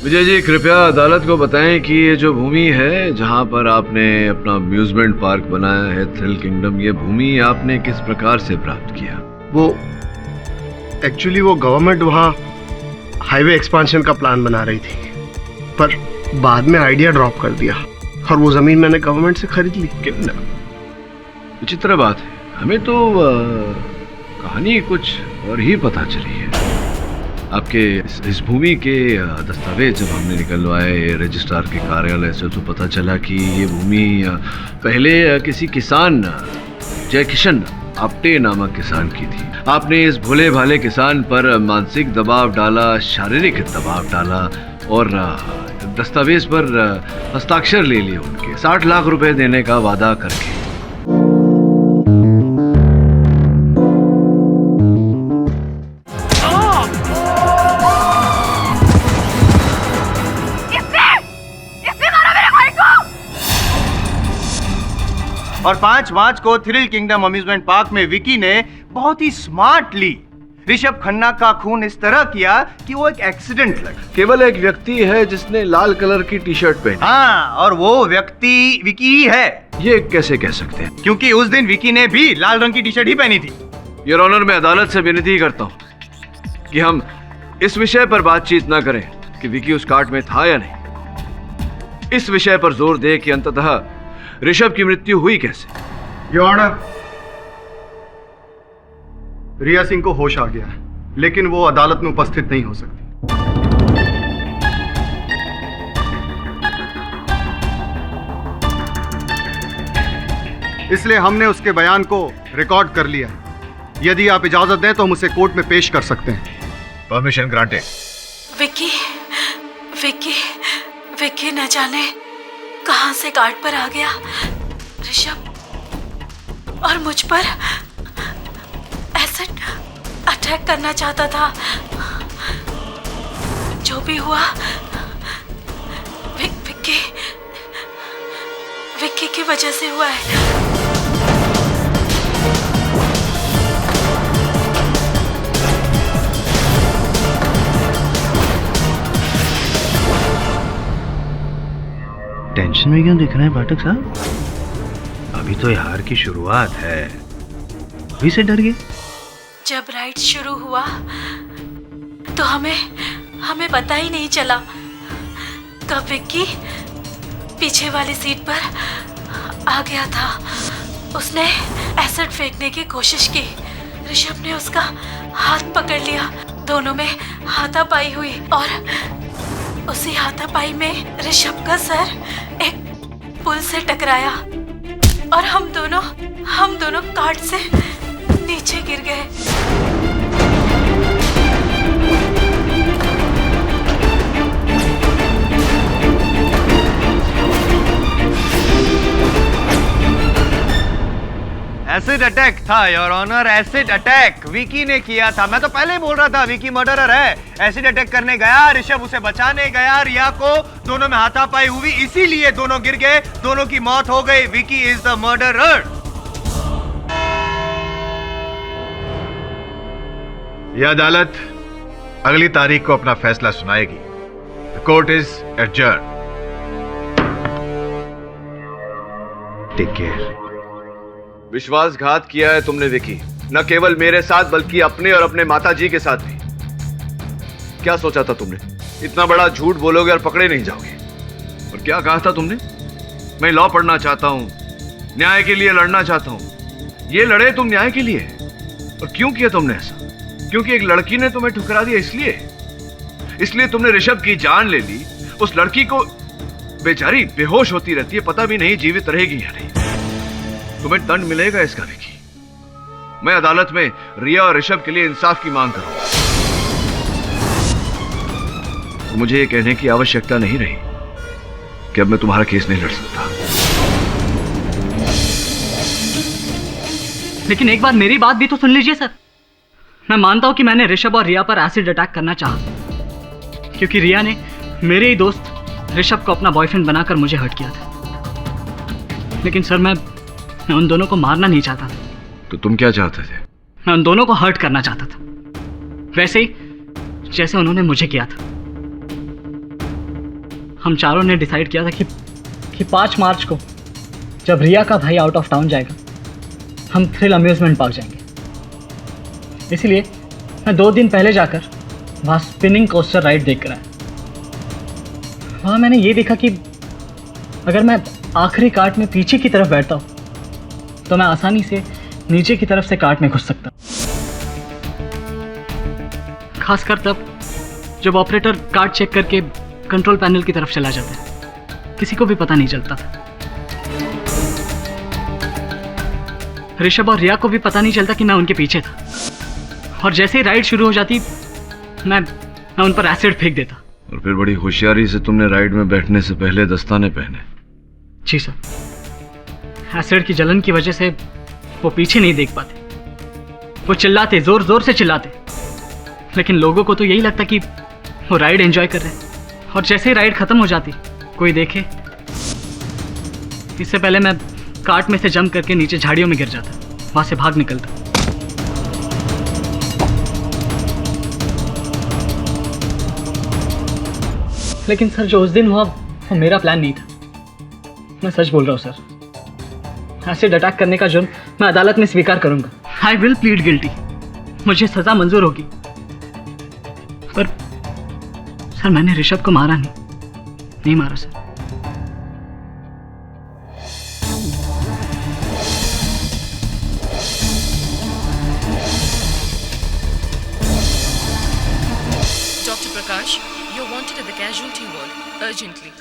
विजय जी, कृपया अदालत को बताएं कि ये जो भूमि है जहां पर आपने अपना अम्यूजमेंट पार्क बनाया है थ्रिल किंगडम, ये भूमि आपने किस प्रकार से प्राप्त किया? वो एक्चुअली वो गवर्नमेंट वहाँ हाईवे एक्सपांशन का प्लान बना रही थी, पर बाद में आइडिया ड्रॉप कर दिया और वो जमीन मैंने गवर्नमेंट से खरीद ली। कितना विचित्र बात है, हमें तो कहानी कुछ और ही पता चली है। आपके इस भूमि के दस्तावेज जब हमने निकलवाए रजिस्ट्रार के कार्यालय से, तो पता चला कि ये भूमि पहले किसी किसान जय किशन आप्टे नामक किसान की थी। आपने इस भोले भाले किसान पर मानसिक दबाव डाला, शारीरिक दबाव डाला और दस्तावेज पर हस्ताक्षर ले लिए उनके, 60 लाख रुपए देने का वादा करके। और 5 मार्च को थ्रिल किंगडम अम्यूजमेंट पार्क में विकी ने बहुत ही स्मार्टली ऋषभ खन्ना का खून इस तरह किया कि वो एक एक्सीडेंट लगा। केवल एक व्यक्ति है जिसने लाल कलर की टी शर्ट पहनी। हाँ, और वो व्यक्ति विकी ही है। ये कैसे कह सकते हैं? क्योंकि उस दिन विकी ने भी लाल रंग की टी शर्ट ही पहनी थी। योर ऑनर, मैं अदालत से विनती करता हूँ कि हम इस विषय पर बातचीत ना करें कि विकी उस कार्ट में था या नहीं। इस विषय पर जोर दे कि अंततः ऋषभ की मृत्यु हुई कैसे। योर ऑनर, रिया सिंह को होश आ गया है, लेकिन वो अदालत में उपस्थित नहीं हो सकती। इसलिए हमने उसके बयान को रिकॉर्ड कर लिया है। यदि आप इजाजत दें तो हम उसे कोर्ट में पेश कर सकते हैं। Permission granted. Vicky Vicky Vicky न जाने कहां से गार्ड पर आ गया ऋषभ और मुझ पर एसिड अटैक करना चाहता था। जो भी हुआ विक्की की वजह से हुआ है। टेंशन में क्यों दिख रहे हैं पाठक साहब? अभी तो हार की शुरुआत है, अभी से डर गए? जब राइड शुरू हुआ तो हमें पता ही नहीं चला कब विक्की पीछे वाली सीट पर आ गया था। उसने एसिड फेंकने की कोशिश की। ऋषभ ने उसका हाथ पकड़ लिया। दोनों में हाथापाई हुई और उसी हाथापाई में ऋषभ का सर एक पुल से टकराया और हम दोनों कार्ट से नीचे गिर गए। एसिड अटैक था your honour, acid attack Vicky ने किया था। मैं तो पहले ही बोल रहा था विकी मर्डरर है। एसिड अटैक करने गया, ऋषभ उसे बचाने गया, रिया को दोनों में हाथापाई हुई, इसीलिए दोनों गिर गए, दोनों की मौत हो गई। Vicky is the murderer. यह अदालत अगली तारीख को अपना फैसला सुनाएगी। The court is adjourn. Take care. विश्वासघात किया है तुमने विकी, न केवल मेरे साथ बल्कि अपने और अपने माताजी के साथ भी। क्या सोचा था तुमने? इतना बड़ा झूठ बोलोगे और पकड़े नहीं जाओगे। और क्या कहा था तुमने? मैं लॉ पढ़ना चाहता हूं, न्याय के लिए लड़ना चाहता हूं। ये लड़े तुम न्याय के लिए। और क्यों किया तुमने ऐसा? क्योंकि एक लड़की ने तुम्हें ठुकरा दिया, इसलिए तुमने ऋषभ की जान ले ली। उस लड़की को बेचारी बेहोश होती रहती है, पता भी नहीं जीवित रहेगी या नहीं। तुम्हें दंड मिलेगा इसका विकी। मैं अदालत में रिया और ऋषभ के लिए इंसाफ की मांग करूंगा। तो मुझे ये कहने की आवश्यकता नहीं रही कि अब मैं तुम्हारा केस नहीं लड़ सकता। लेकिन एक बार मेरी बात भी तो सुन लीजिए सर। मैं मानता हूं कि मैंने ऋषभ और रिया पर एसिड अटैक करना चाहा, क्योंकि रिया ने मेरे ही दोस्त ऋषभ को अपना बॉयफ्रेंड बनाकर मुझे हर्ट किया था। लेकिन सर मैं उन दोनों को मारना नहीं चाहता था। तो तुम क्या चाहते थे? मैं उन दोनों को हर्ट करना चाहता था, वैसे ही जैसे उन्होंने मुझे किया था। हम चारों ने डिसाइड किया था कि 5 मार्च को जब रिया का भाई आउट ऑफ टाउन जाएगा, हम थ्रिल अम्यूजमेंट पार्क जाएंगे। इसलिए मैं 2 दिन पहले जाकर वहाँ स्पिनिंग कोस्टर राइड देख कर आया। वहाँ मैंने ये देखा कि अगर मैं आखिरी कार्ट में पीछे की तरफ बैठता हूँ तो मैं आसानी से नीचे की तरफ से कार्ट में घुस सकता। खासकर तब जब ऑपरेटर कार्ट चेक करके कंट्रोल पैनल की तरफ चला जाता है, किसी को भी पता नहीं चलता था। ऋषभ और रिया को भी पता नहीं चलता कि मैं उनके पीछे था, और जैसे ही राइड शुरू हो जाती मैं उन पर एसिड फेंक देता। और फिर बड़ी होशियारी से तुमने राइड में बैठने से पहले दस्ताने पहने। जी सर, एसिड की जलन की वजह से वो पीछे नहीं देख पाते। वो चिल्लाते, जोर जोर से चिल्लाते, लेकिन लोगों को तो यही लगता कि वो राइड एंजॉय कर रहे हैं। और जैसे ही राइड खत्म हो जाती, कोई देखे, इससे पहले मैं कार्ट में से जंप करके नीचे झाड़ियों में गिर जाता, वहां से भाग निकलता। लेकिन सर, जो उस दिन हुआ वो मेरा प्लान नहीं था। मैं सच बोल रहा हूँ सर। एसिड अटैक करने का जुर्म मैं अदालत में स्वीकार करूंगा। I will plead guilty. मुझे सजा मंजूर होगी। पर सर, मैंने ऋषभ को मारा नहीं मारा sir. Dr. Prakash, you're wanted at the casualty ward urgently.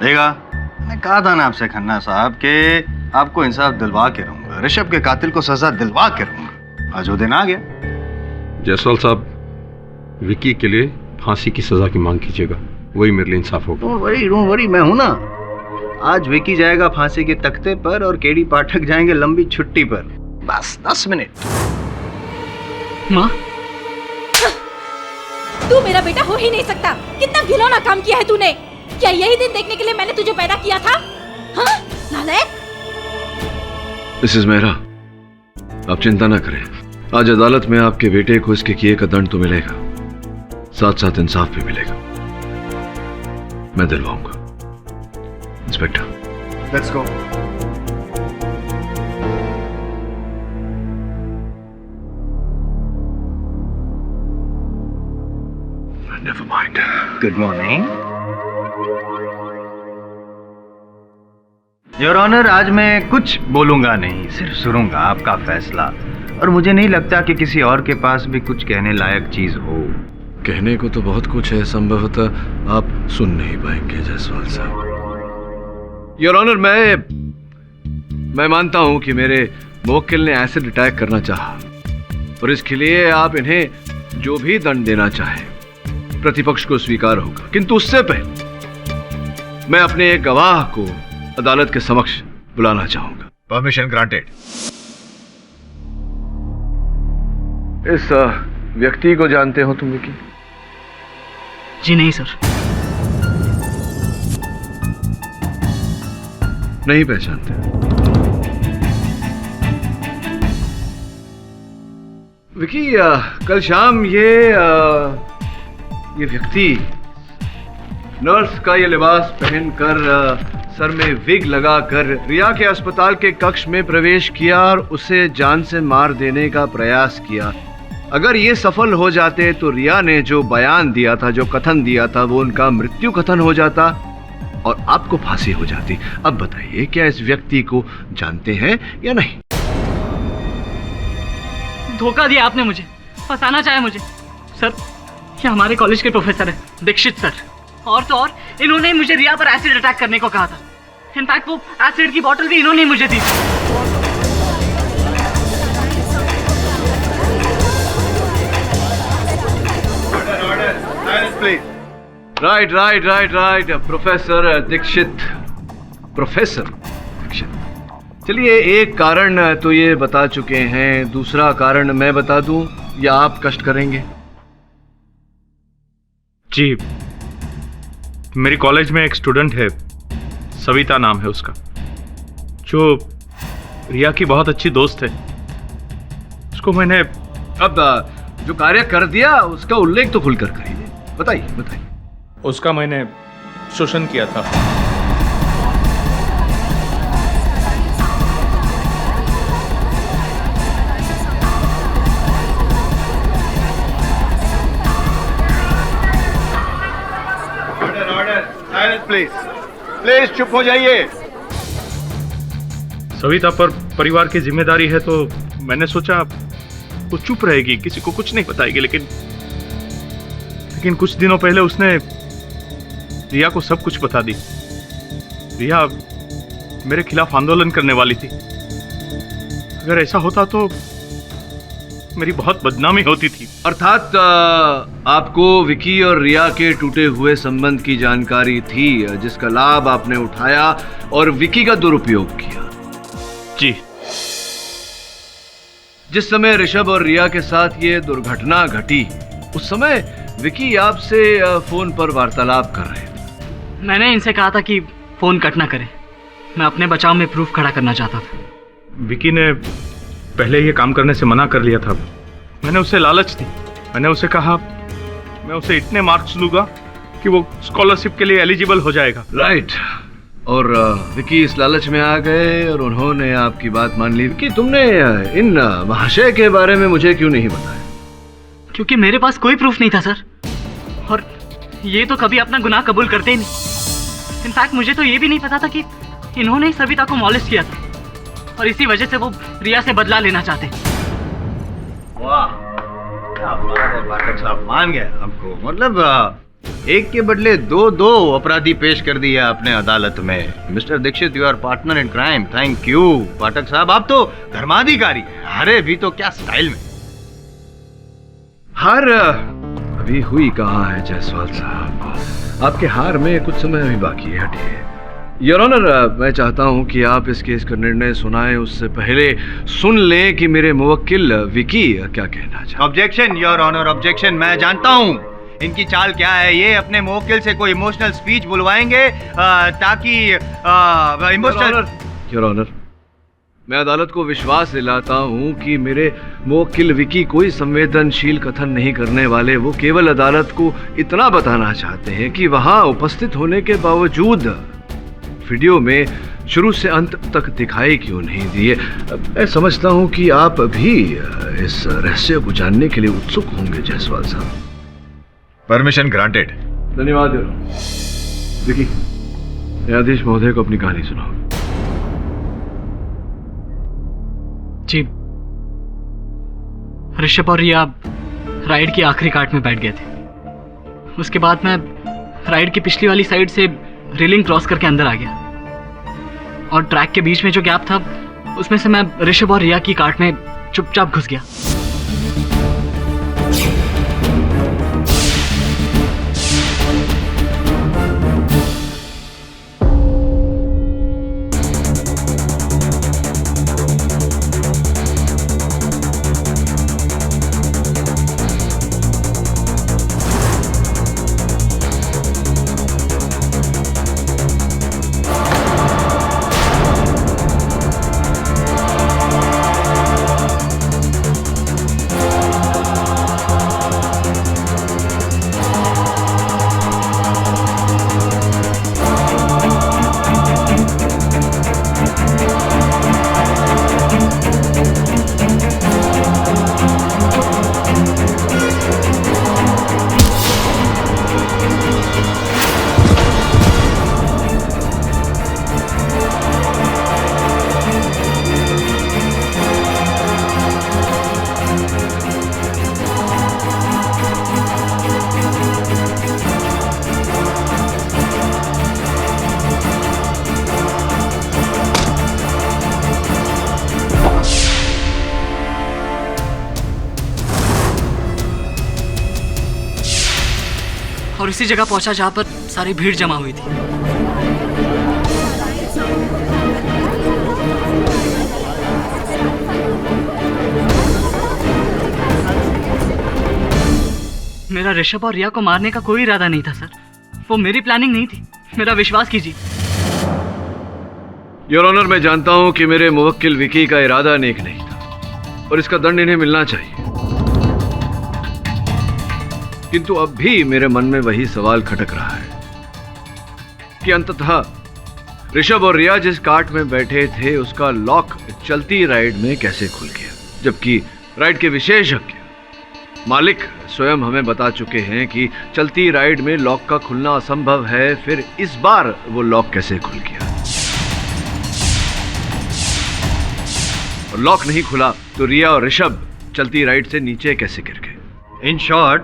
देखा, मैंने कहा था ना आपसे खन्ना साहब के आपको इंसाफ दिलवा के रहूंगा, ऋषभ के कातिल को सजा दिलवा के रहूंगा। आज वो दिन आ गया। जायसवाल साहब, विकी के लिए फांसी की सजा की मांग कीजिएगा, वही मेरे लिए इंसाफ होगा। डोंट वरी, मैं हूं ना। आज विकी जाएगा फांसी के तख्ते पर और केडी पाठक जाएंगे लंबी छुट्टी पर। बस 10 मिनट। माँ, तू मेरा बेटा हो ही नहीं सकता। कितना घिनौना काम किया है तूने। क्या यही दिन देखने के लिए मैंने तुझे पैदा किया था? हाँ, नालायक। मिसेस मेहरा, आप चिंता ना करें। आज अदालत में आपके बेटे को इसके किए का दंड तो मिलेगा, साथ साथ इंसाफ भी मिलेगा। मैं दिलवाऊंगा। Inspector, let's go. Never mind. Good morning your honour. आज मैं कुछ बोलूंगा नहीं, सिर्फ सुनूंगा आपका फैसला। और मुझे नहीं लगता कि किसी और के पास भी कुछ कहने लायक चीज हो। कहने को तो बहुत कुछ है, संभवतः आप सुन नहीं पाएंगे जायसवाल साहब। योर ऑनर, मैं मानता हूं कि मेरे मुवक्किल ने एसिड अटैक करना चाहा, और इसके लिए आप इन्हें जो भी दंड देना चाहें प्रतिपक्ष को स्वीकार होगा। किंतु उससे पहले मैं अपने एक गवाह को अदालत के समक्ष बुलाना चाहूंगा। Permission granted. इस व्यक्ति को जानते हो तुम विकी? जी नहीं सर। नहीं पहचानते? विकी, कल शाम ये व्यक्ति नर्स का ये लिबास पहनकर, सर में विग लगाकर रिया के अस्पताल के कक्ष में प्रवेश किया और उसे जान से मार देने का प्रयास किया। अगर ये सफल हो जाते तो रिया ने जो बयान दिया था, जो कथन दिया था, वो उनका मृत्यु कथन हो जाता और आपको फांसी हो जाती। अब बताइए, क्या इस व्यक्ति को जानते हैं या नहीं? धोखा दिया आपने मुझे, फंसाना चाहे मुझे। सर, ये हमारे कॉलेज के प्रोफेसर हैं, दीक्षित सर। और तो और इन्होंने ही मुझे रिया पर एसिड अटैक करने को कहा था। इनफैक्ट वो एसिड की बोतल भी इन्होंने ही मुझे दी थी। Right right right right, professor Dixit, professor Dixit. चलिए, एक कारण तो ये बता चुके हैं, दूसरा कारण मैं बता दूं या आप कष्ट करेंगे? जी, मेरी कॉलेज में एक स्टूडेंट है, सविता नाम है उसका, जो रिया की बहुत अच्छी दोस्त है। उसको मैंने अब जो कार्य कर दिया उसका उल्लेख तो खुलकर करिए, बताइए बताइए। उसका मैंने शोषण किया था। प्लीज प्लीज चुप हो जाइए। सविता पर परिवार की जिम्मेदारी है, तो मैंने सोचा वो चुप रहेगी, किसी को कुछ नहीं बताएगी। लेकिन कुछ दिनों पहले उसने रिया को सब कुछ बता दी। रिया मेरे खिलाफ आंदोलन करने वाली थी। अगर ऐसा होता तो मेरी बहुत बदनामी होती थी। अर्थात आपको विकी और रिया के टूटे हुए संबंध की जानकारी थी, जिसका लाभ आपने उठाया और विकी का दुरुपयोग किया। जी। जिस समय ऋषभ और रिया के साथ ये दुर्घटना घटी, उस समय विकी आपसे फोन पर वार्तालाप कर रहे थे। मैंने इनसे कहा था कि फोन कट ना करें, मैं अपने बचाव में प्रूफ खड़ा करना चाहता था। विकी ने पहले ये काम करने से मना कर लिया था। मैंने उसे लालच दी। मैंने उसे कहा मैं उसे इतने मार्क्स दूंगा कि वो स्कॉलरशिप के लिए एलिजिबल हो जाएगा। राइट। और विकी इस लालच में आ गए और उन्होंने आपकी बात मान ली। कि तुमने इन महाशय के बारे में मुझे क्यों नहीं बताया? क्योंकि मेरे पास कोई प्रूफ नहीं था सर, और ये तो कभी अपना गुनाह कबूल करते ही नहीं। इनफैक्ट मुझे तो ये भी नहीं पता था कि इन्होंने ही सविता को मॉलेस्ट किया था, और इसी वजह से वो रिया से बदला लेना चाहते। वाह, क्या बात है पाठक साहब, मान गए हमको। मतलब एक के बदले दो अपराधी पेश कर दिया अपने अदालत में। Mister Dixit, you are partner in crime. Thank you Pathak sahab, आप तो धर्माधिकारी हैं। अरे भी तो क्या स्टाइल में। हार अभी हुई कहाँ है जायसवाल साहब? आपके हार में कुछ समय अभी बाकी है। हटिए। योर ऑनर, मैं चाहता हूं कि आप इस केस का निर्णय सुनाएं, उससे पहले सुन लें कि मेरे मुवक्किल विकी क्या कहना चाहते। Objection your honour, objection. मैं जानता हूं इनकी चाल क्या है। ये अपने मुवक्किल से कोई इमोशनल स्पीच बुलवाएंगे ताकि इमोशनल। योर ऑनर, मैं अदालत को विश्वास दिलाता हूं कि मेरे मुवक्किल विकी कोई संवेदनशील कथन नहीं करने वाले। वो केवल अदालत को इतना बताना चाहते हैं कि वहां उपस्थित होने के बावजूद वीडियो में शुरू से अंत तक दिखाई क्यों नहीं दिए। मैं समझता हूं कि आप भी इस रहस्य को जानने के लिए उत्सुक होंगे जायसवाल साहब। Permission granted. धन्यवाद। विकी, न्यायाधीश महोदय को अपनी कहानी सुनाओ। जी, ऋषभ और रिया राइड की आखिरी काट में बैठ गए थे। उसके बाद मैं राइड की पिछली वाली साइड से रेलिंग क्रॉस करके अंदर आ गया, और ट्रैक के बीच में जो गैप था उसमें से मैं ऋषभ और रिया की काट में चुपचाप घुस गया। और उसी जगह पहुंचा जहां पर सारी भीड़ जमा हुई थी। मेरा ऋषभ और रिया को मारने का कोई इरादा नहीं था सर। वो मेरी प्लानिंग नहीं थी, मेरा विश्वास कीजिए। योर ऑनर, मैं जानता हूं कि मेरे मुवक्किल विकी का इरादा नेक नहीं था और इसका दंड इन्हें मिलना चाहिए, किंतु अब भी मेरे मन में वही सवाल खटक रहा है कि अंततः ऋषभ और रिया जिस कार्ट में बैठे थे उसका लॉक चलती राइड में कैसे खुल गया, जबकि राइड के विशेषज्ञ मालिक स्वयं हमें बता चुके हैं कि चलती राइड में लॉक का खुलना असंभव है। फिर इस बार वो लॉक कैसे खुल गया? और लॉक नहीं खुला तो रिया और ऋषभ चलती राइड से नीचे कैसे गिर गए? इन शॉर्ट,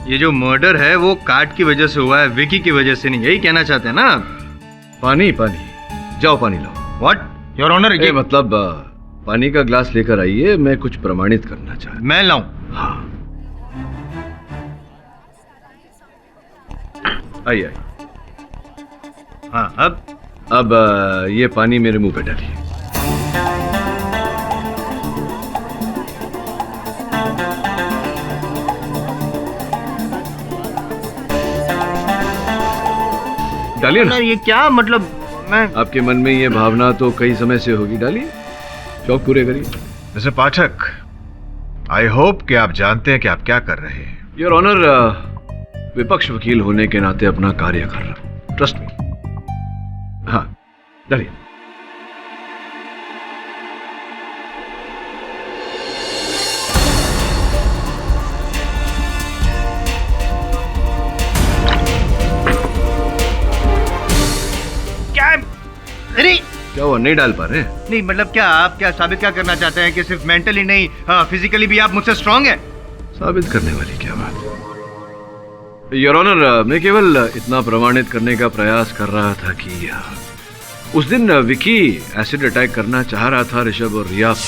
ये जो मर्डर है वो कार्ट की वजह से हुआ है, विकी की वजह से नहीं। यही कहना चाहते हैं ना आप? पानी पानी, जाओ पानी लाओ। What your honour? ये मतलब पानी का ग्लास लेकर आइए, मैं कुछ प्रमाणित करना चाहता हूं। मैं लाऊं? हाँ आइए। हाँ, अब ये पानी मेरे मुंह पे डालिए। डालिए ना। ये क्या मतलब? मैं आपके मन में ये भावना तो कई समय से होगी, डालिए, शौक पूरे करिए। मिस्टर पाठक, आई होप कि आप जानते हैं कि आप क्या कर रहे हैं। योर ऑनर, विपक्ष वकील होने के नाते अपना कार्य कर रहा हूं, ट्रस्ट मी। हाँ डालिए। क्या? अरे क्या हुआ, नहीं डाल पा रहे? नहीं, मतलब क्या आप क्या साबित क्या करना चाहते हैं कि सिर्फ मेंटली नहीं, फिजिकली भी आप मुझसे स्ट्रांग हैं? साबित करने वाली क्या बात? योर ऑनर, मैं केवल इतना प्रमाणित करने का प्रयास कर रहा था कि उस दिन विकी एसिड अटैक करना चाह रहा था ऋषभ और रिया पर,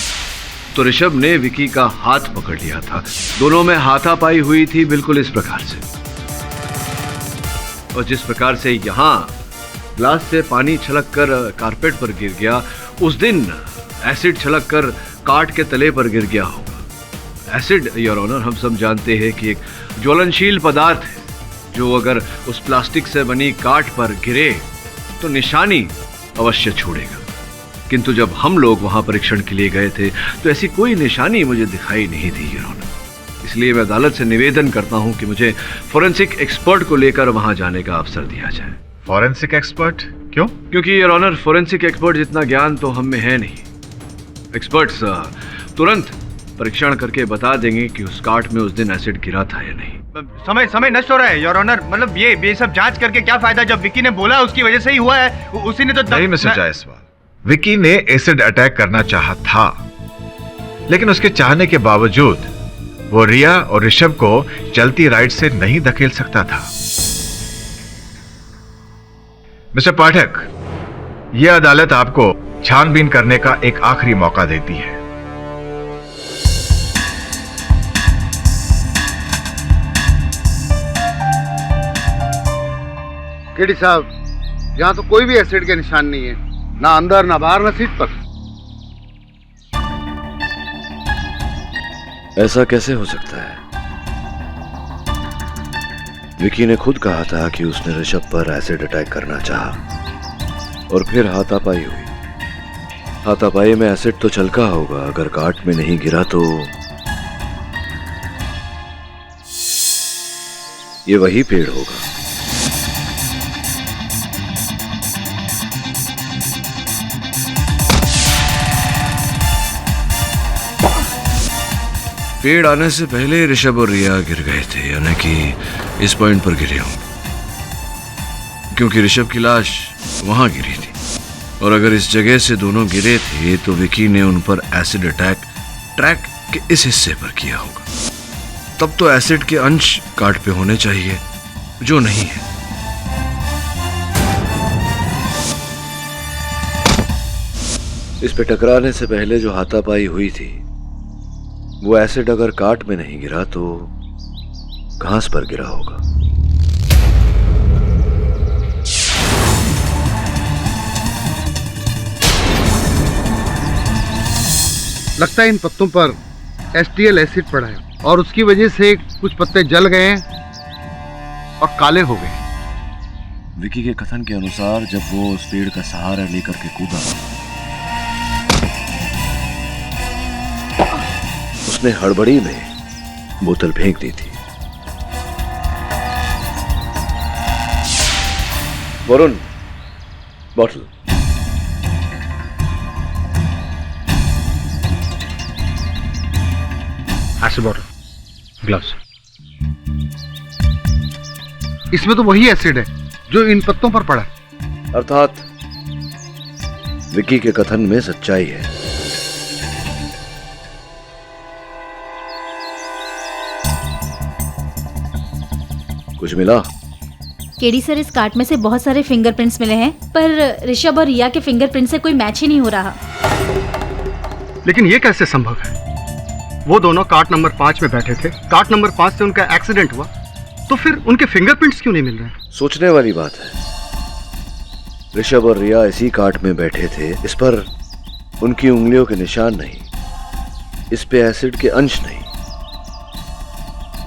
तो ऋषभ ने विकी का हाथ पकड़ लिया था। दोनों में हाथापाई हुई थी बिल्कुल इस प्रकार से, और जिस प्रकार से यहाँ ग्लास से पानी छलक कर कारपेट पर गिर गया, उस दिन एसिड छलक कर काट के तले पर गिर गया होगा। एसिड योर ऑनर, हम सब जानते हैं कि एक ज्वलनशील पदार्थ है जो अगर उस प्लास्टिक से बनी काट पर गिरे तो निशानी अवश्य छोड़ेगा, किंतु जब हम लोग वहां परीक्षण के लिए गए थे तो ऐसी कोई निशानी मुझे दिखाई नहीं दी योर ऑनर। इसलिए मैं अदालत से निवेदन करता हूं कि मुझे फोरेंसिक एक्सपर्ट को लेकर वहां जाने का अवसर दिया जाए। Forensic expert? क्यों? क्योंकि योर ऑनर, फोरेंसिक एक्सपर्ट जितना ज्ञान तो हम में है नहीं। एक्सपर्ट्स तुरंत परीक्षण करके बता देंगे कि उस काट में उस दिन एसिड गिरा था या नहीं। समय नष्ट हो रहा है योर ऑनर। मतलब ये सब जांच करके क्या फायदा, जब विकी ने बोला उसकी वजह से ही हुआ है, उसी ने तो नहीं मिस्टर जायसवाल, विकी ने एसिड अटैक करना चाहा था, लेकिन उसके चाहने के बावजूद वो रिया और ऋषभ को चलती राइड से नहीं धकेल सकता था। मिस्टर पाठक, यह अदालत आपको छानबीन करने का एक आखिरी मौका देती है। केडी साहब, यहाँ तो कोई भी एसिड के निशान नहीं है, ना अंदर ना बाहर ना सीट पर। ऐसा कैसे हो सकता है? विकी ने खुद कहा था कि उसने ऋषभ पर एसिड अटैक करना चाहा और फिर हाथापाई हुई। हाथापाई में एसिड तो छलका होगा, अगर काट में नहीं गिरा तो ये वही पेड़ होगा। पेड़ आने से पहले ऋषभ और रिया गिर गए थे, यानी कि इस पॉइंट पर गिरे होंगे, क्योंकि ऋषभ की लाश वहां गिरी थी, और अगर इस जगह से दोनों गिरे थे तो विकी ने उन पर एसिड अटैक ट्रैक के इस हिस्से पर किया होगा। तब तो एसिड के अंश काट पे होने चाहिए, जो नहीं है। इस पे टकराने से पहले जो हाथापाई हुई थी, वो एसिड अगर काट में नहीं गिरा तो घास पर गिरा होगा। लगता है इन पत्तों पर एसटीएल एसिड पड़ा है और उसकी वजह से कुछ पत्ते जल गए हैं और काले हो गए। विकी के कथन के अनुसार जब वो उस पेड़ का सहारा लेकर के कूदा, उसने हड़बड़ी में बोतल फेंक दी थी। Varun, bottle. Acid bottle, gloves. इसमें तो वही एसिड है जो इन पत्तों पर पड़ा। अर्थात विकी के कथन में सच्चाई है। कुछ मिला? केडी सर, इस कार्ट में से बहुत सारे फिंगरप्रिंट्स मिले हैं, पर ऋषभ और रिया के फिंगरप्रिंट से कोई मैच ही नहीं हो रहा। लेकिन ये कैसे संभव है? वो दोनों कार्ट नंबर 5 में बैठे थे, कार्ट नंबर 5 से उनका एक्सीडेंट हुआ, तो फिर उनके फिंगरप्रिंट्स क्यों नहीं मिल रहे? सोचने वाली बात है। ऋषभ और रिया इसी कार्ट में बैठे थे, इस पर उनकी उंगलियों के निशान नहीं, इस पे एसिड के अंश नहीं।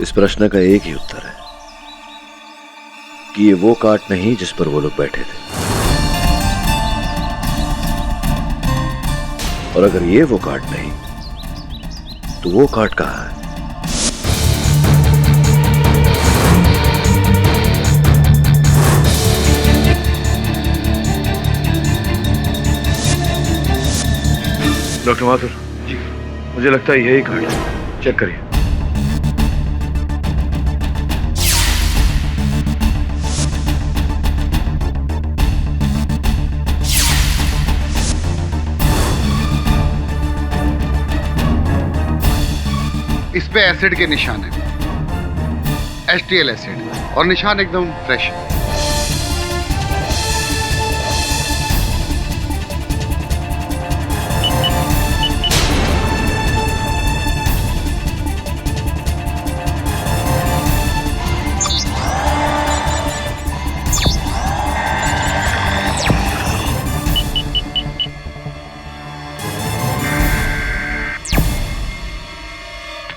इस प्रश्न का एक ही उत्तर है कि ये वो कार्ट नहीं जिस पर वो लोग बैठे थे। और अगर ये वो कार्ट नहीं, तो वो कार्ट कहां है? डॉक्टर माथुर जी, मुझे लगता है यही कार्ड है, चेक करिए। इस पे एसिड के निशान है, एसटीएल एसिड, और निशान एकदम फ्रेश है।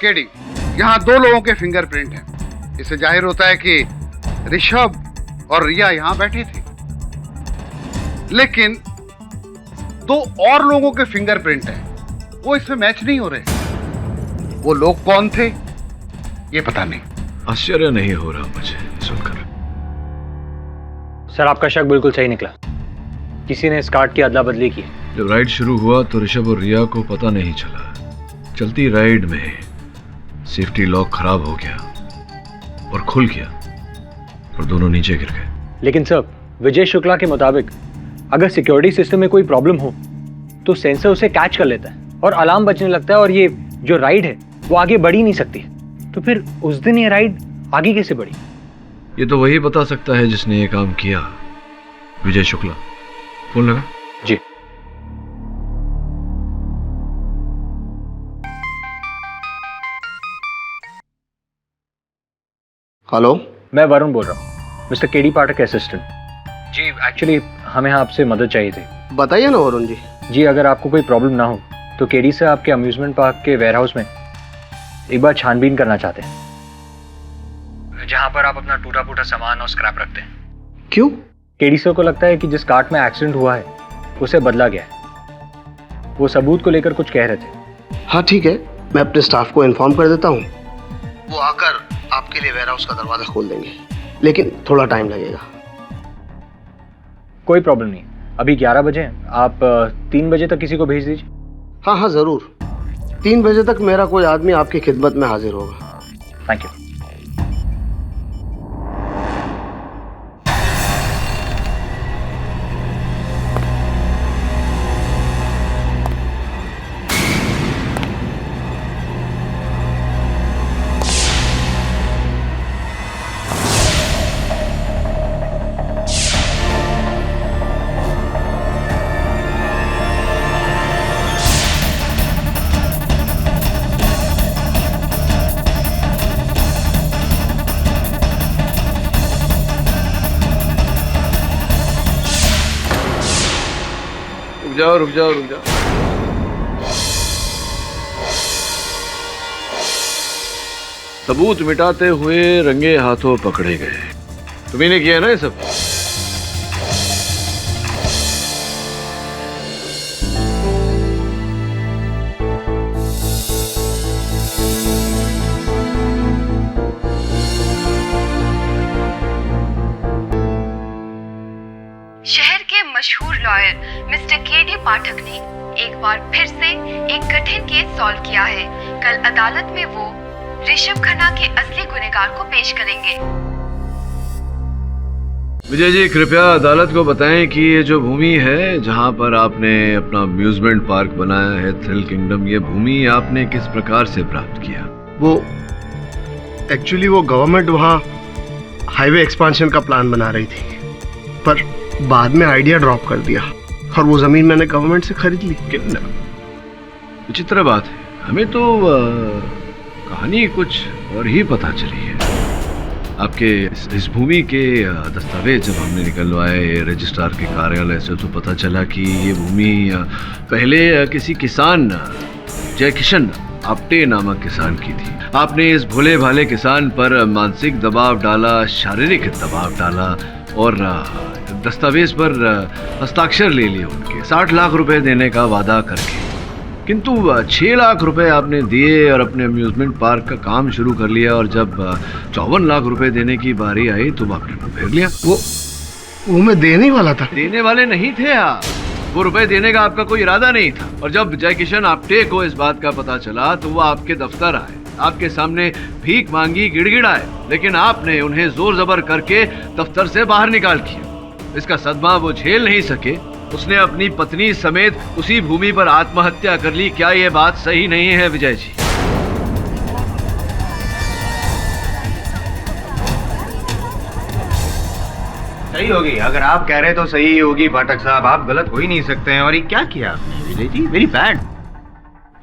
केडी, यहाँ 2 लोगों के फिंगरप्रिंट हैं। इससे जाहिर होता है कि ऋषभ और रिया यहाँ बैठे थे, लेकिन 2 और लोगों के फिंगरप्रिंट हैं, वो इसमें मैच नहीं हो रहे। वो लोग कौन थे ये पता नहीं। आश्चर्य नहीं हो रहा मुझे सुनकर। सर, आपका शक बिल्कुल सही निकला। किसी ने इस कार्ड की अदला बदली की। जब राइड शुरू हुआ तो ऋषभ और रिया को पता नहीं चला। चलती राइड में सेफ्टी लॉक खराब हो गया और खुल गया और दोनों नीचे गिर गए। लेकिन सर, विजय शुक्ला के मुताबिक अगर सिक्योरिटी सिस्टम में कोई प्रॉब्लम हो तो सेंसर उसे कैच कर लेता है और अलार्म बजने लगता है, और ये जो राइड है वो आगे बढ़ ही नहीं सकती। तो फिर उस दिन ये राइड आगे कैसे बढ़ी? ये तो वही बता सकता है जिसने ये काम किया, विजय शुक्ला। फोन लगा? जी। हेलो, मैं वरुण बोल रहा हूँ, मिस्टर केडी पाठक के असिस्टेंट। जी, एक्चुअली हमें आपसे मदद चाहिए थी। बताइए ना वरुण जी। जी, अगर आपको कोई प्रॉब्लम ना हो तो केडी से आपके अम्यूजमेंट पार्क के वेयरहाउस में एक बार छानबीन करना चाहते हैं, जहां पर आप अपना टूटा फूटा सामान और स्क्रैप रखते हैं। क्यों? केडी सर को लगता है कि जिस कार्ट में एक्सीडेंट हुआ है उसे बदला गया है। वो सबूत को लेकर कुछ कह रहे थे। हाँ ठीक है, मैं अपने स्टाफ को इन्फॉर्म कर देता हूँ, वो आकर आपके लिए वेयरहाउस का दरवाजा खोल देंगे, लेकिन थोड़ा टाइम लगेगा। कोई प्रॉब्लम नहीं, अभी 11 बजे हैं, आप 3 बजे तक किसी को भेज दीजिए। हाँ हाँ जरूर, 3 बजे तक मेरा कोई आदमी आपकी खिदमत में हाजिर होगा। Thank you. रुक जाओ। सबूत मिटाते हुए रंगे हाथों पकड़े गए। तुम्ही ने किया ना ये सब? शहर के मशहूर लॉयर मिस्टर के.डी. पाठक ने एक बार फिर से एक कठिन केस सॉल्व किया है। कल अदालत में वो ऋषभ खन्ना के असली गुनहगार को पेश करेंगे। विजय जी, कृपया अदालत को बताएं कि ये जो भूमि है जहां पर आपने अपना अम्यूजमेंट पार्क बनाया है, थ्रिल किंगडम, ये भूमि आपने किस प्रकार से प्राप्त किया? वो एक्चुअली वो गवर्नमेंट वहाँ हाईवे एक्सपांशन का प्लान बना रही थी, पर बाद में आइडिया ड्रॉप कर दिया और वो जमीन मैंने गवर्नमेंट से खरीद ली। कितना विचित्र बात है। हमें तो कहानी कुछ और ही पता चली है। आपके इस भूमि के दस्तावेज जब हमने निकलवाए रजिस्ट्रार के कार्यालय से, तो पता चला कि ये भूमि पहले किसी किसान जय किशन आप्टे नामक किसान की थी। आपने इस भोले भाले किसान पर मानसिक दबाव डाला, शारीरिक दबाव डाला और दस्तावेज पर हस्ताक्षर ले लिए उनके, 60 लाख रुपए देने का वादा करके। किंतु 6 लाख रुपए आपने दिए और अपने अम्यूजमेंट पार्क का काम शुरू कर लिया, और जब 54 लाख रुपए देने की बारी आई तो आपने मुंह फेर लिया। वो मैं देने वाला था। देने वाले नहीं थे आप, वो रुपए देने का आपका कोई इरादा नहीं था। और जब जय किशन आप्टे को इस बात का पता चला तो वो आपके दफ्तर आए, आपके सामने भीख मांगी, गिड़गिड़ाए, लेकिन आपने उन्हें जोर जबर करके दफ्तर से बाहर निकाल दिया। इसका सदमा वो झेल नहीं सके, उसने अपनी पत्नी समेत उसी भूमि पर आत्महत्या कर ली। क्या ये बात सही नहीं है विजय जी? सही होगी, अगर आप कह रहे तो सही होगी पाठक साहब, आप गलत हो ही नहीं सकते हैं। और ये क्या किया आपने विजय जी? Very bad.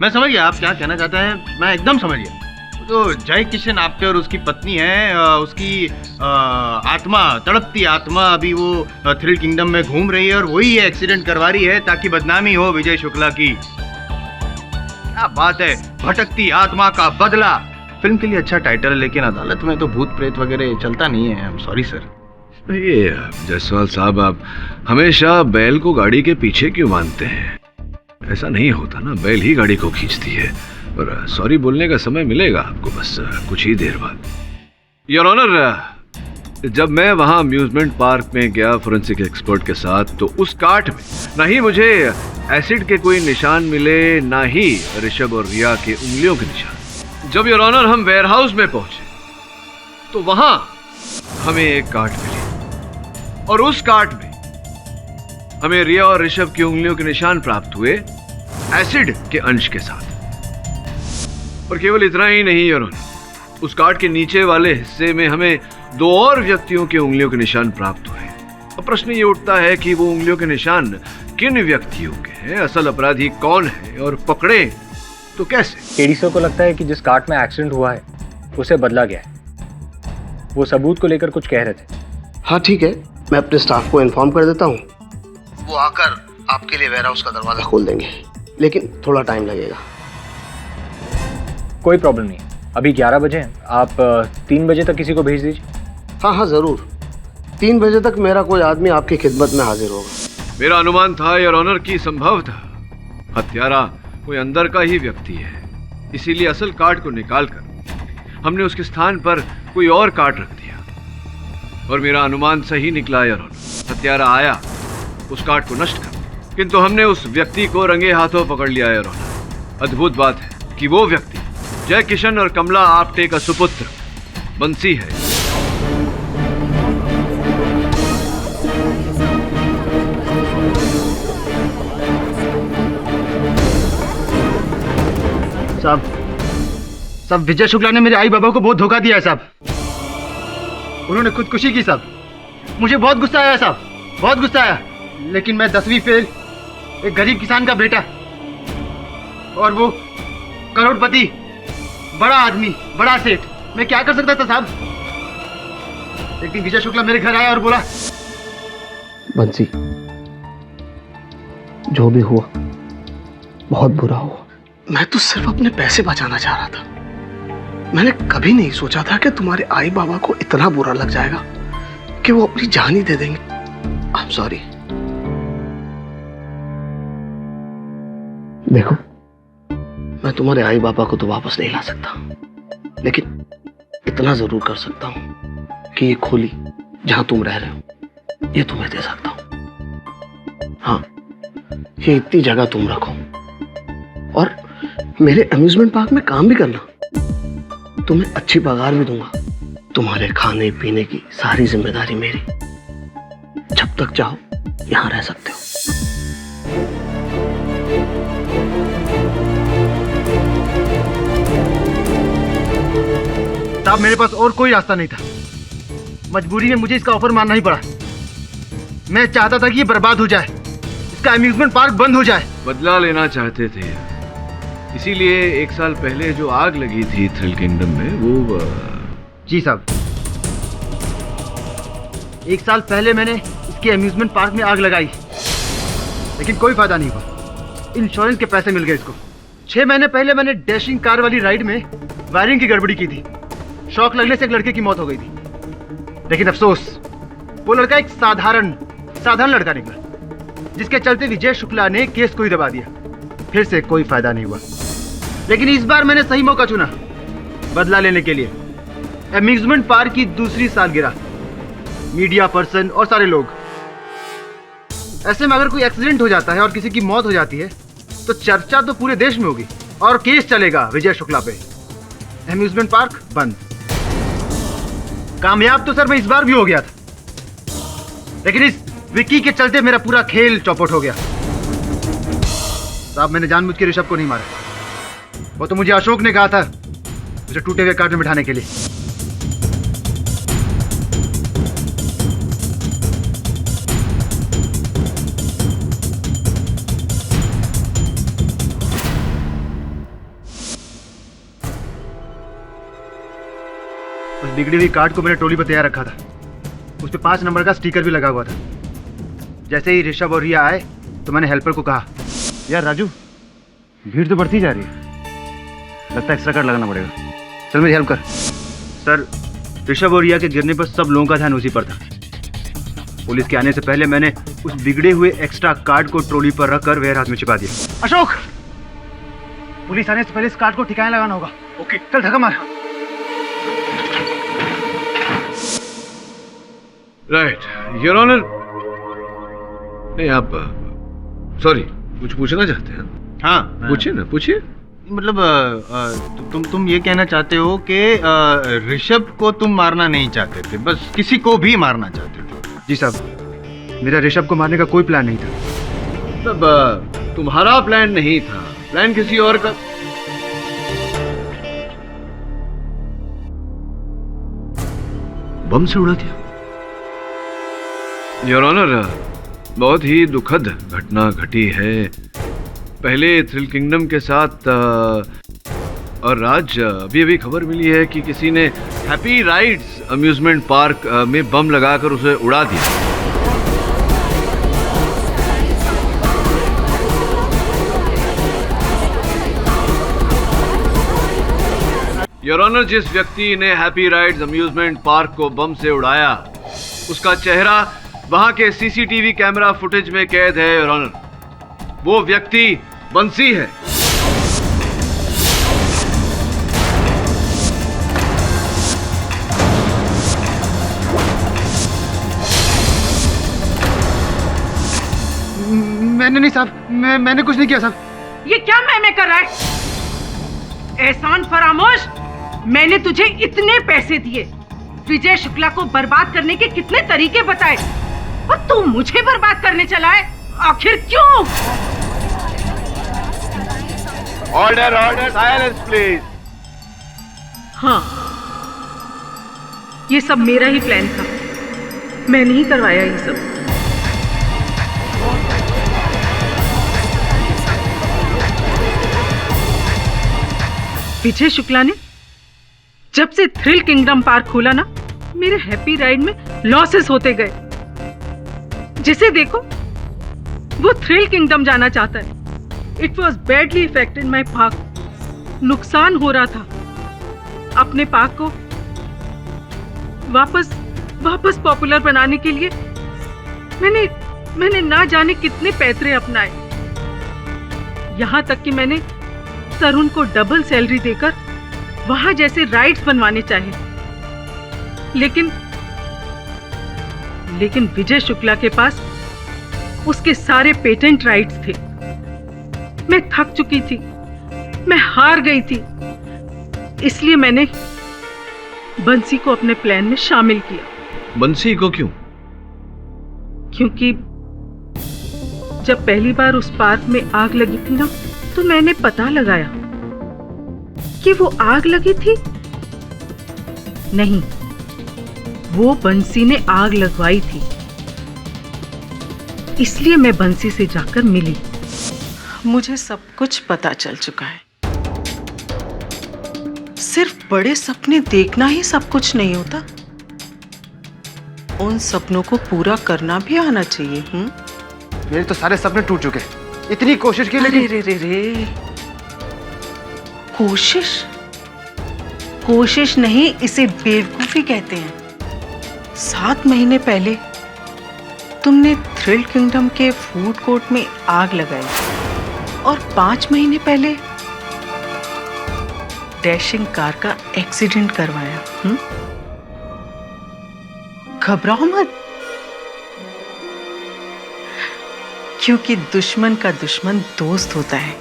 मैं समझ गया आप क्या कहना चाहते हैं, मैं एकदम समझ गया। तो जय किशन आप्टे और उसकी पत्नी है, उसकी आत्मा, तड़पती आत्मा अभी वो थ्रिल किंगडम में घूम रही है और वही ये एक्सीडेंट करवा रही है ताकि बदनामी हो विजय शुक्ला की। क्या बात है, भटकती आत्मा का बदला। फिल्म के लिए अच्छा टाइटल है, लेकिन अदालत में तो भूत प्रेत वगैरह चलता नहीं है। I am sorry sir. ये जायसवाल साहब, आप हमेशा बैल को गाड़ी के पीछे क्यों मानते हैं? ऐसा नहीं होता ना, बैल ही गाड़ी को खींचती है। और सॉरी बोलने का समय मिलेगा आपको बस कुछ ही देर बाद। योर ऑनर, जब मैं वहां अम्यूजमेंट पार्क में गया फोरेंसिक एक्सपर्ट के साथ, तो उस काट में ना ही मुझे एसिड के कोई निशान मिले, ना ही ऋषभ और रिया के उंगलियों के निशान। जब योर ऑनर हम वेयरहाउस में पहुंचे तो वहां हमें एक काट मिली, और उस काट में हमें रिया और ऋषभ की उंगलियों के निशान प्राप्त हुए एसिड के अंश के साथ। और केवल इतना ही नहीं योर ऑनर, उस कार्ड के नीचे वाले हिस्से में हमें 2 और व्यक्तियों के उंगलियों के निशान प्राप्त हुए। अब प्रश्न ये उठता है कि वो उंगलियों के निशान किन व्यक्तियों के हैं, असल अपराधी कौन है और पकड़े तो कैसे? केडी सर को लगता है कि जिस कार्ट में एक्सीडेंट हुआ है उसे बदला गया है। वो सबूत को लेकर कुछ कह रहे थे। हाँ ठीक है, मैं अपने स्टाफ को इन्फॉर्म कर देता हूँ, वो आकर आपके लिए वेयरहाउस का दरवाजा खोल देंगे, लेकिन थोड़ा टाइम लगेगा। कोई प्रॉब्लम नहीं, अभी 11 बजे हैं, आप 3 बजे तक किसी को भेज दीजिए। हाँ हाँ जरूर, 3 बजे तक मेरा कोई आदमी आपकी खिदमत में हाजिर होगा। मेरा अनुमान था योर ऑनर की संभव था हत्यारा कोई अंदर का ही व्यक्ति है, इसीलिए असल कार्ड को निकालकर हमने उसके स्थान पर कोई और कार्ड रख दिया। और मेरा अनुमान सही निकला योर ऑनर। हत्यारा आया उस कार्ड को नष्ट कर, किंतु हमने उस व्यक्ति को रंगे हाथों पकड़ लिया योर ऑनर। अद्भुत बात है कि वो व्यक्ति जय किशन और कमला आप्टे का सुपुत्र बंसी है। साहब विजय शुक्ला ने मेरे आई बाबा को बहुत धोखा दिया है साहब। उन्होंने खुदकुशी की साहब। मुझे बहुत गुस्सा आया साहब, बहुत गुस्सा आया। लेकिन मैं 10वीं फेल, एक गरीब किसान का बेटा, और वो करोड़पति, बड़ा आदमी, बड़ा सेठ, मैं क्या कर सकता था साहब? एक दिन विजय शुक्ला मेरे घर आया और बोला, बंसी, जो भी हुआ बहुत बुरा हुआ। मैं तो सिर्फ अपने पैसे बचाना चाह रहा था। मैंने कभी नहीं सोचा था कि तुम्हारे आई बाबा को इतना बुरा लग जाएगा कि वो अपनी जान ही दे देंगे। I am sorry. देखो, मैं तुम्हारे आई बाबा को तो वापस नहीं ला सकता, लेकिन इतना जरूर कर सकता हूं कि ये खोली जहां तुम रह रहे हो ये तुम्हें दे सकता हूं। हाँ, ये इतनी जगह तुम रखो और मेरे अम्यूजमेंट पार्क में काम भी करना। तुम्हें अच्छी पगार भी दूंगा। तुम्हारे खाने पीने की सारी जिम्मेदारी मेरी। जब तक चाहो यहां रह सकते हो। साहब, मेरे पास और कोई रास्ता नहीं था। मजबूरी में मुझे इसका ऑफर मानना ही पड़ा। मैं चाहता था कि ये बर्बाद हो जाए, इसका अम्यूजमेंट पार्क बंद हो जाए। बदला लेना चाहते थे, इसीलिए 1 साल पहले जो आग लगी थी थ्रिल किंगडम में वो। जी साहब, 1 साल पहले मैंने इसके अम्यूजमेंट पार्क में आग लगाई, लेकिन कोई फायदा नहीं हुआ। इंश्योरेंस के पैसे मिल गए इसको। 6 महीने पहले मैंने डैशिंग कार वाली राइड में वायरिंग की गड़बड़ी की थी। शॉक लगने से एक लड़के की मौत हो गई थी, लेकिन अफसोस वो लड़का एक साधारण लड़का निकला, जिसके चलते विजय शुक्ला ने केस को ही दबा दिया। फिर से कोई फायदा नहीं हुआ, लेकिन इस बार मैंने सही मौका चुना बदला लेने के लिए। अम्यूजमेंट पार्क की दूसरी सालगिरह, मीडिया पर्सन और सारे लोग। ऐसे में अगर कोई एक्सीडेंट हो जाता है और किसी की मौत हो जाती है तो चर्चा तो पूरे देश में होगी और केस चलेगा विजय शुक्ला पे। अम्यूजमेंट पार्क बंद। कामयाब तो सर मैं इस बार भी हो गया था, लेकिन इस विक्की के चलते मेरा पूरा खेल चौपट हो गया। साहब, मैंने जानबूझ के ऋषभ को नहीं मारा। वो तो मुझे अशोक ने कहा था उसे टूटे हुए कार्ड में बिठाने के लिए। उस बिगड़ी हुई कार्ड को मैंने ट्रॉली पर तैयार रखा था। उस पे 5 नंबर का स्टिकर भी लगा हुआ था। जैसे ही ऋषभ और रिया आए तो मैंने हेल्पर को कहा, यार राजू, भीड़ तो बढ़ती जा रही है, लगता है एक्स्ट्रा कार्ड लगाना पड़ेगा, चल मेरी हेल्प कर। सर, ऋषभ और रिया के गिरने पर सब लोगों का ध्यान उसी पर था। पुलिस के आने से पहले मैंने उस बिगड़े हुए एक्स्ट्रा कार्ड को ट्रॉली पर रखकर वेयर हाउस में छिपा दिया। अशोक, पुलिस आने से पहले इस कार्ड को ठिकाने लगाना होगा। ओके, चल धक्का मार। Right your honour. नहीं, आप सॉरी, कुछ पूछना चाहते हैं? हाँ, पूछिए ना, पूछिए। मतलब तुम ये कहना चाहते हो कि ऋषभ को तुम मारना नहीं चाहते थे, बस किसी को भी मारना चाहते थे? जी साहब, मेरा ऋषभ को मारने का कोई प्लान नहीं था। मतलब तुम्हारा प्लान नहीं था, प्लान किसी और का। बम से उड़ा दिया। योर ऑनर, बहुत ही दुखद घटना घटी है। पहले थ्रिल किंगडम के साथ और राज, अभी खबर मिली है कि किसी ने हैप्पी राइड्स अम्यूजमेंट पार्क में बम लगाकर उसे उड़ा दिया। योर ऑनर, जिस व्यक्ति ने हैप्पी राइड्स अम्यूजमेंट पार्क को बम से उड़ाया, उसका चेहरा वहां के सीसीटीवी कैमरा फुटेज में कैद है। योर ऑनर, वो व्यक्ति बंसी है। मैंने नहीं साहब, मैंने कुछ नहीं किया साहब। ये क्या मैं कर रहा है? एहसान फरामोश, मैंने तुझे इतने पैसे दिए, विजय शुक्ला को बर्बाद करने के कितने तरीके बताए, और तू मुझे बर्बाद करने चला है। आखिर क्यों? Order, order, silence please. हाँ, ये सब मेरा ही प्लान था, मैंने ही करवाया ये सब। विजय शुक्ला ने जब से थ्रिल किंगडम पार्क खोला ना, मेरे हैप्पी राइड में लॉसेस होते गए। जिसे देखो वो थ्रिल किंगडम जाना चाहता है। It was badly affected my park. नुकसान हो रहा था। अपने पाक को वापस पॉपुलर बनाने के लिए मैंने ना जाने कितने पैतरे अपनाए। यहाँ तक कि मैंने तरुण को डबल सैलरी देकर वहां जैसे राइट्स बनवाने चाहे, लेकिन विजय शुक्ला के पास उसके सारे पेटेंट राइट्स थे। मैं थक चुकी थी, मैं हार गई थी, इसलिए मैंने बंसी को अपने प्लान में शामिल किया। बंसी को क्यों? क्योंकि जब पहली बार उस पार्क में आग लगी थी ना, तो मैंने पता लगाया कि वो आग लगी थी नहीं, वो बंसी ने आग लगवाई थी। इसलिए मैं बंसी से जाकर मिली। मुझे सब कुछ पता चल चुका है। सिर्फ बड़े सपने देखना ही सब कुछ नहीं होता, उन सपनों को पूरा करना भी आना चाहिए। मेरे तो सारे सपने टूट चुके, इतनी कोशिश की लेकिन रे कोशिश नहीं, इसे बेवकूफी कहते हैं। 7 महीने पहले तुमने थ्रिल किंगडम के फूड कोर्ट में आग लगाई और 5 महीने पहले डैशिंग कार का एक्सीडेंट करवाया। घबराओ मत, क्योंकि दुश्मन का दुश्मन दोस्त होता है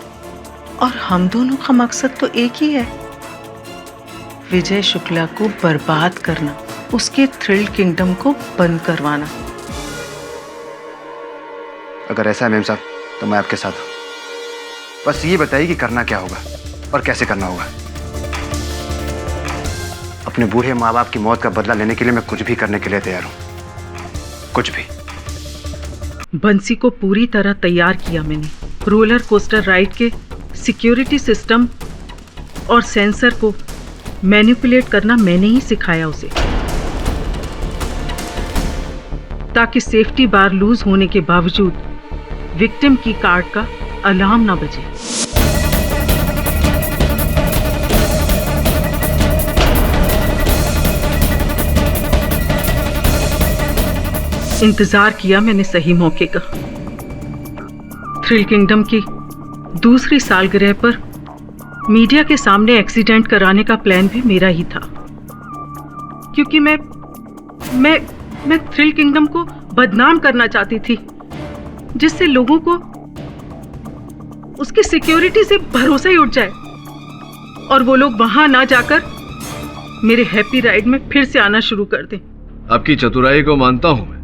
और हम दोनों का मकसद तो एक ही है, विजय शुक्ला को बर्बाद करना, उसके थ्रिल किंगडम को बंद करवाना। अगर ऐसा है मेम साहब तो मैं आपके साथ हूं, बस ये बताइए कि करना क्या होगा और कैसे करना होगा। अपने बूढ़े माँ बाप की मौत का बदला लेने के लिए मैं कुछ भी करने के लिए तैयार हूं, कुछ भी। बंसी को पूरी तरह तैयार किया मैंने। रोलर कोस्टर राइड के सिक्योरिटी सिस्टम और सेंसर को मैनिपुलेट करना मैंने ही सिखाया उसे, ताकि सेफ्टी बार लूज होने के बावजूद विक्टिम की कार्ड का अलार्म ना बजे। इंतजार किया मैंने सही मौके का। थ्रिल किंगडम की दूसरी सालगिरह पर मीडिया के सामने एक्सीडेंट कराने का प्लान भी मेरा ही था, क्योंकि मैं थ्रिल किंगडम को बदनाम करना चाहती थी, जिससे लोगों को उसकी सिक्योरिटी से भरोसा ही उठ जाए और वो लोग वहां ना जाकर मेरे हैप्पी राइड में फिर से आना शुरू कर दें। आपकी चतुराई को मानता हूं मैं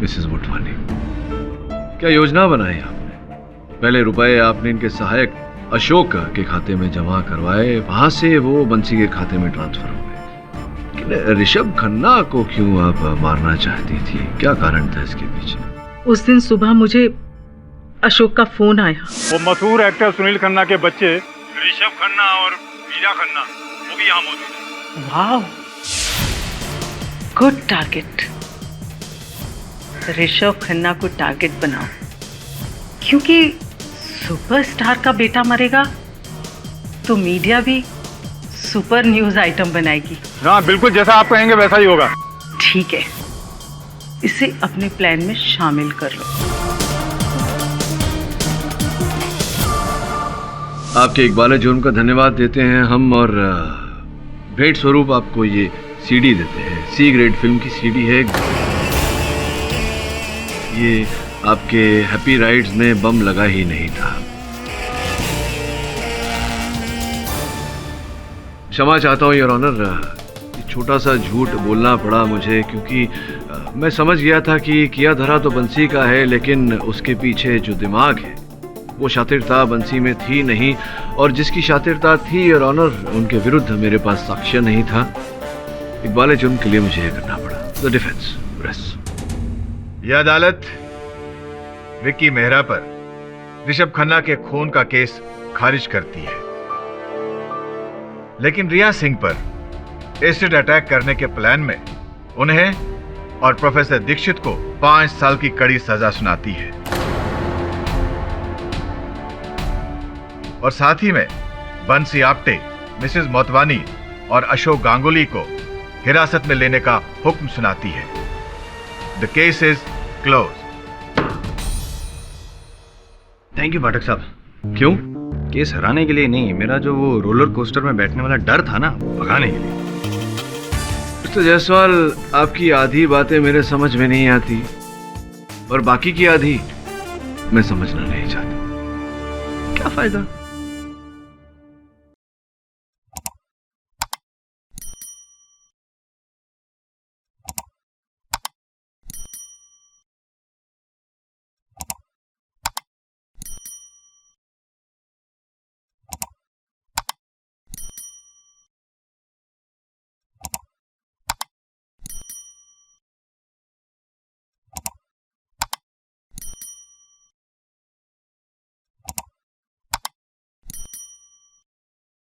मिसेस मोटवानी। क्या योजना बनाई आपने? पहले रुपए आपने इनके सहायक अशोक के खाते में जमा करवाए, वहां से वो बंसी के खाते में ट्रांसफर हो गए। लेकिन ऋषभ खन्ना को क्यों आप मारना चाहती थी? क्या कारण था इसके पीछे? उस दिन सुबह मुझे अशोक का फोन आया। वो मशहूर एक्टर सुनील खन्ना के बच्चे ऋषभ खन्ना और वीरा खन्ना वो भी यहाँ मौजूद हैं। वाह, गुड टारगेट। ऋषभ खन्ना को टारगेट बनाओ, क्योंकि सुपरस्टार का बेटा मरेगा तो मीडिया भी सुपर न्यूज आइटम बनाएगी। हाँ बिल्कुल, जैसा आप कहेंगे वैसा ही होगा। ठीक है, इसे अपने प्लान में शामिल कर लो। आपके इकबाल जुर्म का धन्यवाद देते हैं हम, और भेंट स्वरूप आपको ये सीडी देते हैं। सी ग्रेड फिल्म की सीडी है ये। आपके हैप्पी राइड्स में बम लगा ही नहीं था। क्षमा चाहता हूं योर ऑनर, छोटा सा झूठ बोलना पड़ा मुझे, क्योंकि मैं समझ गया था कि किया धरा तो बंसी का है, लेकिन उसके पीछे जो दिमाग है वो शातिरता बंसी में थी नहीं, और जिसकी शातिरता थी योर ऑनर उनके विरुद्ध मेरे पास साक्ष्य नहीं था। इकबाल जुर्म के लिए मुझे यह करना पड़ा। The defence press. यह अदालत विक्की मेहरा पर ऋषभ खन्ना के खून का केस खारिज करती है, लेकिन रिया सिंह पर एसिड अटैक करने के प्लान में उन्हें और प्रोफेसर दीक्षित को 5 साल की कड़ी सजा सुनाती है, और साथ ही में बंसी आप्टे, मिसेस मोटवानी और अशोक गांगुली को हिरासत में लेने का हुक्म सुनाती है। The case is close. Thank you Pathak sahab. क्यों? केस हराने के लिए नहीं, मेरा जो वो रोलर कोस्टर में बैठने वाला डर था ना, भगाने के लिए। मिस्टर जायसवाल, आपकी आधी बातें मेरे समझ में नहीं आती और बाकी की आधी मैं समझना नहीं चाहता। क्या फायदा?